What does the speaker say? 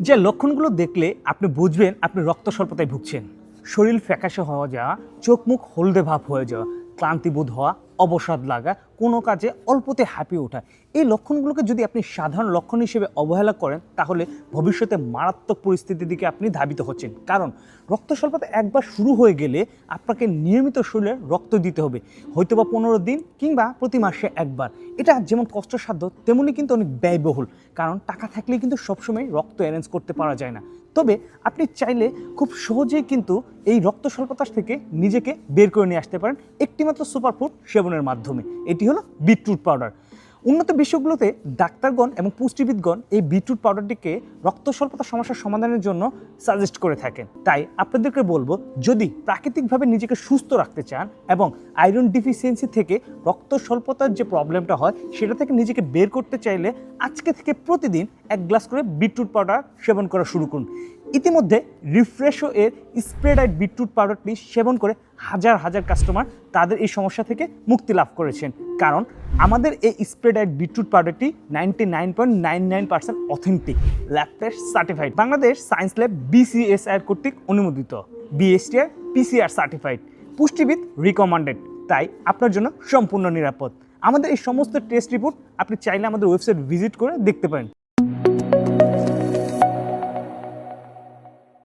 যে লক্ষণগুলো দেখলে আপনি বুঝবেন আপনি রক্ত স্বল্পতায় ভুগছেন। শরীর ফ্যাকাশে হওয়া যাওয়া, চোখ মুখ হলদে ভাব হয়ে যাওয়া, ক্লান্তিবোধ হওয়া, অবসাদ লাগা, কোনো কাজে অল্পতে হাঁপিয়ে ওঠা। এই লক্ষণগুলোকে যদি আপনি সাধারণ লক্ষণ হিসেবে অবহেলা করেন তাহলে ভবিষ্যতে মারাত্মক পরিস্থিতির দিকে আপনি ধাবিত হচ্ছেন। কারণ রক্ত স্বল্পতা একবার শুরু হয়ে গেলে আপনাকে নিয়মিত শরীরে রক্ত দিতে হবে, হয়তোবা 15 দিন কিংবা প্রতি মাসে একবার। এটা যেমন কষ্টসাধ্য তেমনি কিন্তু অনেক ব্যয়বহুল, কারণ টাকা থাকলে কিন্তু সবসময় রক্ত অ্যারেঞ্জ করতে পারা যায় না। তবে আপনি চাইলে খুব সহজেই কিন্তু এই রক্ত স্বল্পতা থেকে নিজেকে বের করে নিয়ে আসতে পারেন একটিমাত্র সুপারফুড সেবনের মাধ্যমে। এটি হলো বিটরুট পাউডার। উন্নত বিশ্বগুলোতে ডাক্তারগণ এবং পুষ্টিবিদগণ এই বিটরুট পাউডারটিকে রক্ত স্বল্পতা সমস্যার সমাধানের জন্য সাজেস্ট করে থাকেন। তাই আপনাদেরকে বলবো, যদি প্রাকৃতিকভাবে নিজেকে সুস্থ রাখতে চান এবং আয়রন ডিফিসিয়েন্সি থেকে রক্ত স্বল্পতার যে প্রবলেমটা হয় সেটা থেকে নিজেকে বের করতে চাইলে আজকে থেকে প্রতিদিন 1 গ্লাস করে বিটরুট পাউডার সেবন করা শুরু করুন। ইতিমধ্যে রিফ্রেশো এর স্প্রেডাইট বিটরুট পাউডারটি সেবন করে হাজার হাজার কাস্টমার তাদের এই সমস্যা থেকে মুক্তি লাভ করেছেন। কারণ আমাদের এই স্প্রেডাইট বিটরুট পাউডারটি 99.99% authentic, lab test certified, Bangladesh science lab BCSI কর্তৃক অনুমোদিত, BSTR PCR সার্টিফাইড, পুষ্টিবিদ রিকমান্ডেড, তাই আপনার জন্য সম্পূর্ণ নিরাপদ। আমাদের এই সমস্ত টেস্ট রিপোর্ট আপনি চাইলে আমাদের ওয়েবসাইট ভিজিট করে দেখতে পারেন।